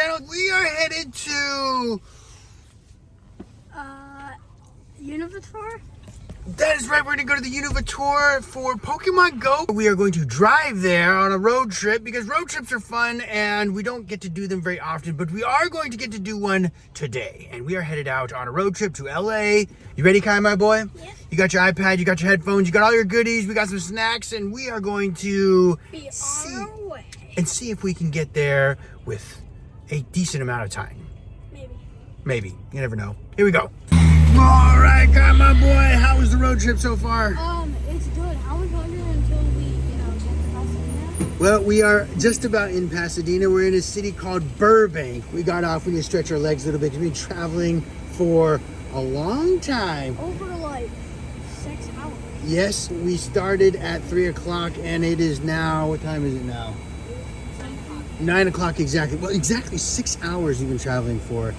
channel. We are headed to... Unova Tour? That is right, we're going to go to the Unova Tour for Pokemon Go. We are going to drive there on a road trip because road trips are fun and we don't get to do them very often, but we are going to get to do one today. And we are headed out on a road trip to LA. You ready, Kai, my boy? Yes. You got your iPad, you got your headphones, you got all your goodies, we got some snacks, and we are going to Be on our way. see if we can get there with a decent amount of time. Maybe. You never know. Here we go. All right, Kai, my boy. How was the road trip so far? It's good. I was wondering until we, get to Pasadena. Well, we are just about in Pasadena. We're in a city called Burbank. We got off. We need to stretch our legs a little bit. We've been traveling for a long time. Over like 6 hours. Yes, we started at 3 o'clock and it is now, what time is it now? 9 o'clock exactly. Well, exactly 6 hours we've been traveling for.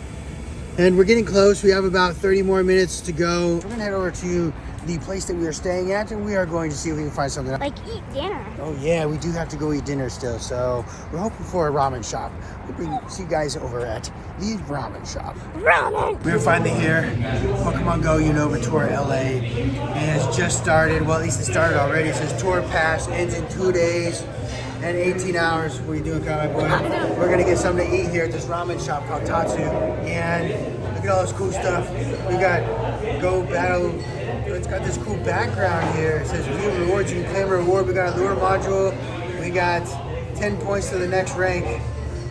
And we're getting close. We have about 30 more minutes to go. We're gonna head over to the place that we are staying at and we are going to see if we can find something. Like eat dinner. Oh yeah, we do have to go eat dinner still. So we're hoping for a ramen shop. We'll see you guys over at the ramen shop. Ramen! We're finally here. Pokemon Go Unova Tour LA. And it's just started. Well, at least it started already. It says tour pass ends in 2 days. And 18 hours. What are you doing, Kai, my boy? We're gonna get something to eat here at this ramen shop called Tatsu. And look at all this cool stuff. We got Go Battle. It's got this cool background here. It says view rewards. You can claim a reward. We got a lure module. We got 10 points to the next rank.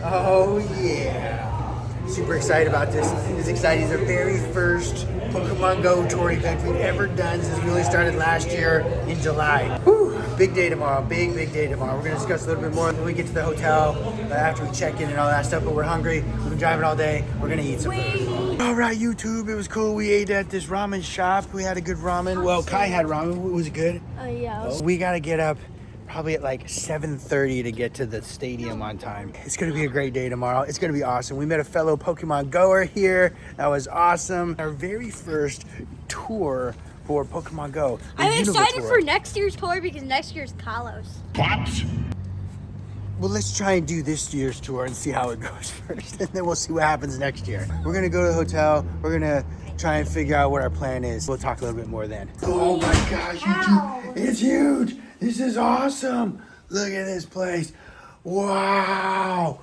Oh yeah. Super excited about this. It's exciting. It's the very first Pokemon Go tour event we've ever done since we only started last year in July. Whew. Big day tomorrow, big day tomorrow. We're gonna discuss a little bit more when we get to the hotel after we check in and all that stuff, but we're hungry. We've been driving all day. We're gonna eat some food. All right, YouTube, it was cool. We ate at this ramen shop. We had a good ramen. Well, Kai had ramen. Was it good? Yeah. We gotta get up probably at like 7:30 to get to the stadium on time. It's gonna be a great day tomorrow. It's gonna be awesome. We met a fellow Pokemon goer here. That was awesome. Our very first tour for Pokemon Go. I'm excited for next year's tour because next year's Kalos. What? Well, let's try and do this year's tour and see how it goes first, and then we'll see what happens next year. We're gonna go to the hotel. We're gonna try and figure out what our plan is. We'll talk a little bit more then. Oh my gosh, YouTube, it's huge. This is awesome. Look at this place. Wow.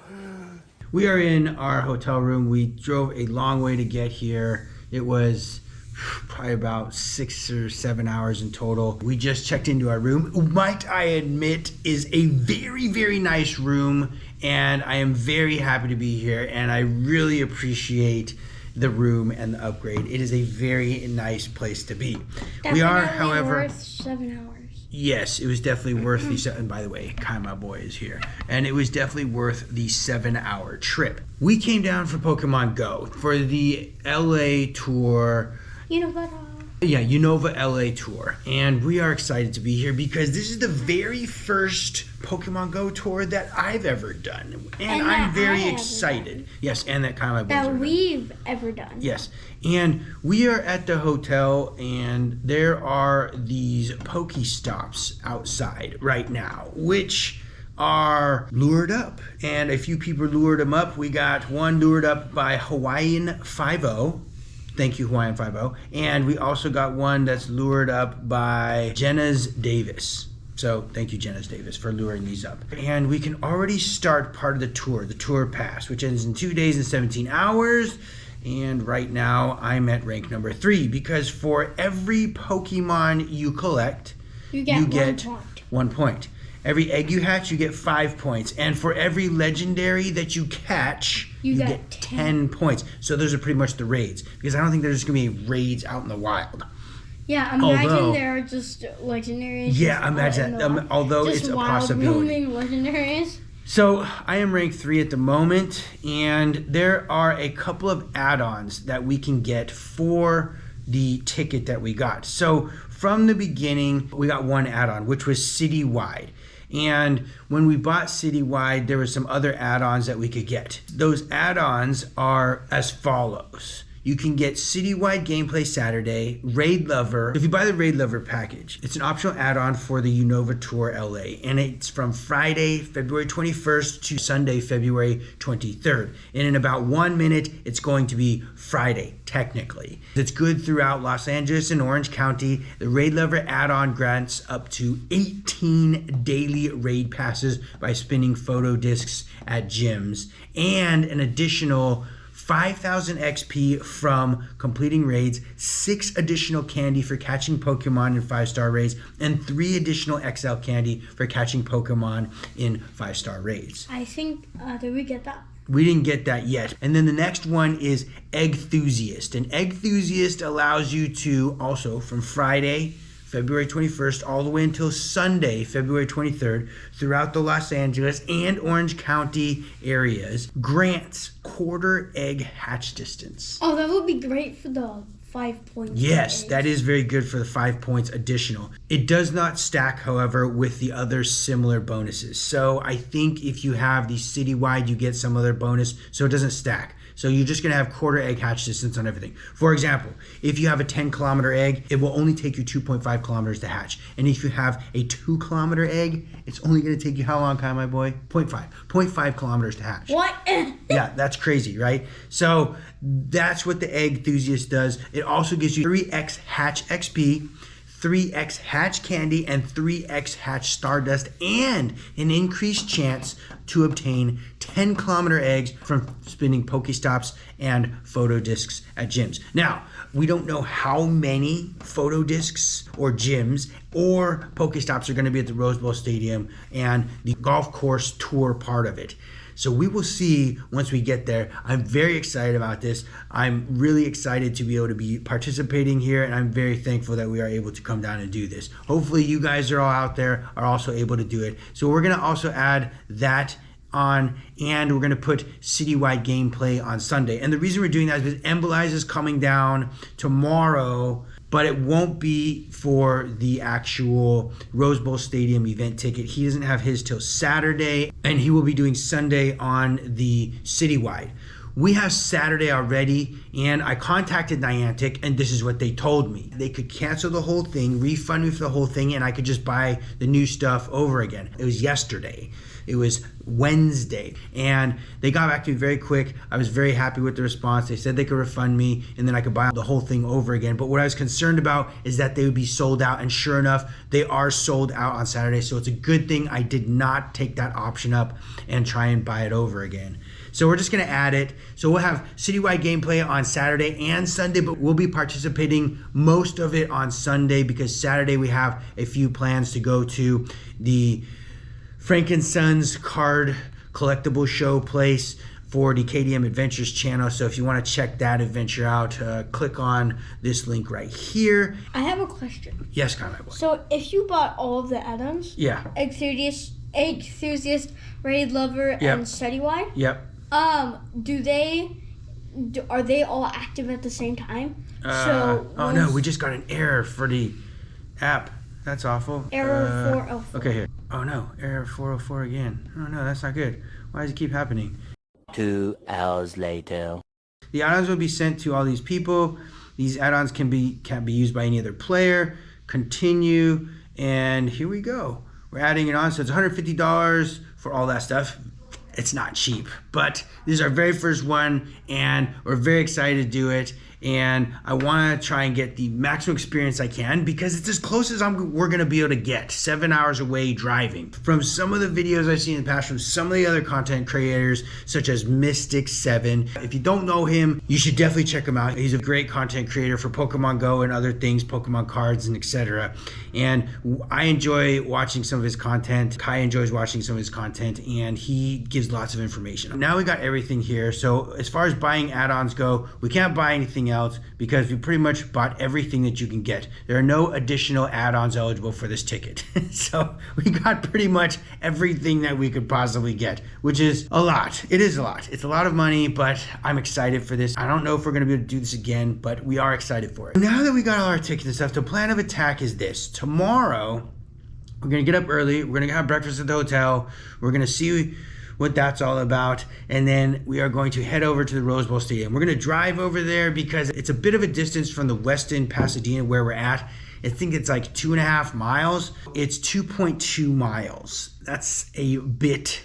We are in our hotel room. We drove a long way to get here. It was probably about 6 or 7 hours in total. We just checked into our room. Might I admit is a very, very nice room, and I am very happy to be here, and I really appreciate the room and the upgrade. It is a very nice place to be. Definitely we are, however, worth 7 hours. Yes, it was definitely worth the 7. By the way, Kai, my boy, is here. And it was definitely worth the 7-hour trip. We came down for Pokemon Go for the LA tour. Unova LA tour. And we are excited to be here because this is the very first Pokemon Go tour that I've ever done. And I'm very excited. Yes, and that kind of that we've ever done. Yes. And we are at the hotel and there are these Pokestops outside right now, which are lured up. And a few people lured them up. We got one lured up by Hawaiian 5-0. Thank you, Hawaiian 5-0. And we also got one that's lured up by Jenna's Davis. So thank you, Jenna's Davis, for luring these up. And we can already start part of the tour pass, which ends in 2 days and 17 hours. And right now I'm at rank number 3 because for every Pokemon you collect, you get 1 point. Every egg you hatch, you get 5 points. And for every legendary that you catch, you get 10 points. So those are pretty much the raids. Because I don't think there's going to be raids out in the wild. Yeah, imagine there are just legendaries. Yeah, imagine that. Although it's a possibility. Legendaries. So I am ranked 3 at the moment. And there are a couple of add-ons that we can get for the ticket that we got. So from the beginning, we got one add-on, which was citywide. And when we bought citywide, there were some other add-ons that we could get. Those add-ons are as follows. you can get citywide gameplay Saturday, Raid Lover. If you buy the Raid Lover package, it's an optional add-on for the Unova Tour LA, and it's from Friday, February 21st to Sunday, February 23rd. And in about 1 minute, it's going to be Friday, technically. It's good throughout Los Angeles and Orange County. The Raid Lover add-on grants up to 18 daily raid passes by spinning photo discs at gyms, and an additional 5,000 XP from completing raids, 6 additional candy for catching Pokemon in 5-star raids, and 3 additional XL candy for catching Pokemon in 5-star raids. I think, did we get that? We didn't get that yet. And then the next one is Eggthusiast. And Eggthusiast allows you to also, from Friday, February 21st, all the way until Sunday, February 23rd, throughout the Los Angeles and Orange County areas, grants quarter egg hatch distance. Oh, that would be great for the 5 points. Yes, that is very good for the 5 points additional. It does not stack, however, with the other similar bonuses. So I think if you have the citywide, you get some other bonus, so it doesn't stack. So you're just gonna have quarter egg hatch distance on everything. For example, if you have a 10-kilometer egg, it will only take you 2.5 kilometers to hatch. And if you have a 2-kilometer egg, it's only gonna take you how long, Kai, my boy? 0.5 kilometers to hatch. What? Yeah, that's crazy, right? So that's what the Eggthusiast does. It also gives you 3x hatch XP, 3x hatch candy, and 3x hatch stardust, and an increased chance to obtain 10-kilometer eggs from spinning Pokestops and photo discs at gyms. Now, we don't know how many photo discs or gyms or Pokestops are going to be at the Rose Bowl Stadium and the golf course tour part of it. So we will see once we get there. I'm very excited about this. I'm really excited to be able to be participating here, and I'm very thankful that we are able to come down and do this. Hopefully you guys are all out there are also able to do it. So we're gonna also add that on, and we're gonna put citywide gameplay on Sunday. And the reason we're doing that is because Embolize is coming down tomorrow, but it won't be for the actual Rose Bowl Stadium event ticket. He doesn't have his till Saturday, and he will be doing Sunday on the citywide. We have Saturday already, and I contacted Niantic, and this is what they told me. They could cancel the whole thing, refund me for the whole thing, and I could just buy the new stuff over again. It was yesterday. It was Wednesday, and they got back to me very quick. I was very happy with the response. They said they could refund me, and then I could buy the whole thing over again. But what I was concerned about is that they would be sold out, and sure enough, they are sold out on Saturday. So it's a good thing I did not take that option up and try and buy it over again. So we're just gonna add it. So we'll have citywide gameplay on Saturday and Sunday, but we'll be participating most of it on Sunday because Saturday we have a few plans to go to the Frankensons card collectible show place for the KDM Adventures channel. So if you want to check that adventure out, click on this link right here. I have a question. Yes, Kai, my boy. So if you bought all of the add-ons, Yeah. Eggthusiast, Raid Lover, Yep. and Citywide, Yep. are they all active at the same time? Oh no, we just got an error for the app. That's awful. Error 404. Okay, here. Oh no, error 404 again. Oh no, that's not good. Why does it keep happening? 2 hours later. The add-ons will be sent to all these people. These add-ons can't be used by any other player. Continue, and here we go. We're adding it on, so it's $150 for all that stuff. It's not cheap, but this is our very first one, and we're very excited to do it. And I want to try and get the maximum experience I can because it's as close as we're going to be able to get. 7 hours away driving. From some of the videos I've seen in the past from some of the other content creators, such as Mystic7. If you don't know him, you should definitely check him out. He's a great content creator for Pokemon Go and other things, Pokemon cards and etc. And I enjoy watching some of his content. Kai enjoys watching some of his content, and he gives lots of information. Now we got everything here. So as far as buying add-ons go, we can't buy anything else because we pretty much bought everything that you can get. There are no additional add-ons eligible for this ticket. So we got pretty much everything that we could possibly get, which is a lot. It is a lot. It's a lot of money, but I'm excited for this. I don't know if we're gonna be able to do this again, but we are excited for it. Now that we got all our tickets and stuff, the plan of attack is this. Tomorrow, we're gonna get up early. We're gonna have breakfast at the hotel. We're gonna see what that's all about. And then we are going to head over to the Rose Bowl Stadium. We're going to drive over there because it's a bit of a distance from the Westin Pasadena where we're at. I think it's like 2.5 miles. It's 2.2 miles. That's a bit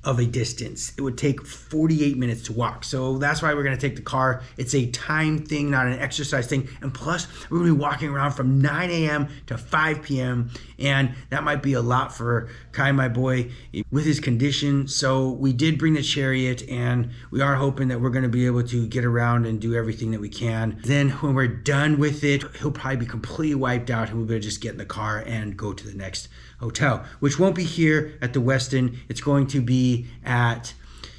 of a distance. It would take 48 minutes to walk. So that's why we're gonna take the car. It's a time thing, not an exercise thing. And plus, we're gonna be walking around from 9 a.m. to 5 p.m. And that might be a lot for Kai, my boy, with his condition. So we did bring the chariot, and we are hoping that we're gonna be able to get around and do everything that we can. Then when we're done with it, he'll probably be completely wiped out, and we'll be able to just get in the car and go to the next hotel, which won't be here at the Westin. It's going to be at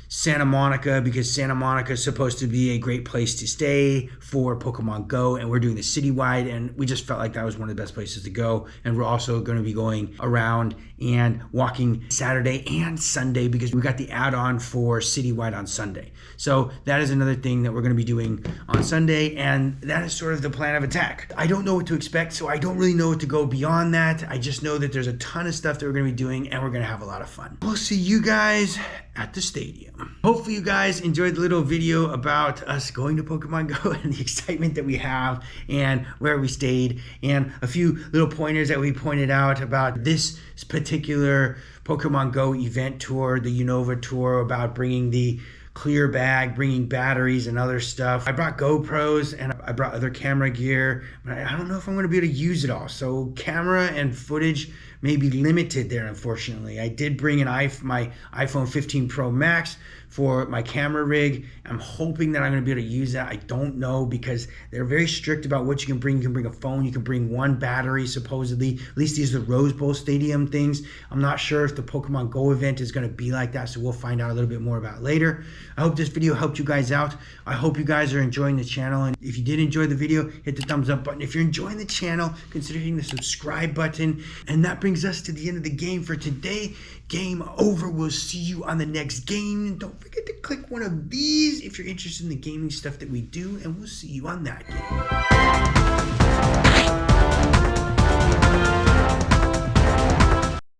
Santa Monica, because Santa Monica is supposed to be a great place to stay for Pokemon Go, and we're doing the citywide, and we just felt like that was one of the best places to go. And we're also going to be going around and walking Saturday and Sunday because we got the add-on for citywide on Sunday. So that is another thing that we're going to be doing on Sunday, and that is sort of the plan of attack. I don't know what to expect, so I don't really know what to go beyond that. I just know that there's a ton of stuff that we're going to be doing, and we're going to have a lot of fun. We'll see you guys at the stadium. Hopefully you guys enjoyed the little video about us going to Pokemon Go and the excitement that we have and where we stayed, and a few little pointers that we pointed out about this particular Pokemon Go event tour, the Unova Tour, about bringing the clear bag, bringing batteries and other stuff. I brought GoPros and I brought other camera gear, but I don't know if I'm going to be able to use it all. So camera and footage may be limited there, unfortunately. I did bring my iPhone 15 Pro Max for my camera rig. I'm hoping that I'm going to be able to use that. I don't know, because they're very strict about what you can bring. You can bring a phone, you can bring one battery, supposedly. At least these are the Rose Bowl Stadium things. I'm not sure if the Pokemon Go event is going to be like that, so we'll find out a little bit more about later. I hope this video helped you guys out. I hope you guys are enjoying the channel, and if you did enjoy the video, hit the thumbs up button. If you're enjoying the channel, consider hitting the subscribe button. And that brings us to the end of the game for today. Game over. We'll see you on the next game. Don't forget to click one of these if you're interested in the gaming stuff that we do, and we'll see you on that game.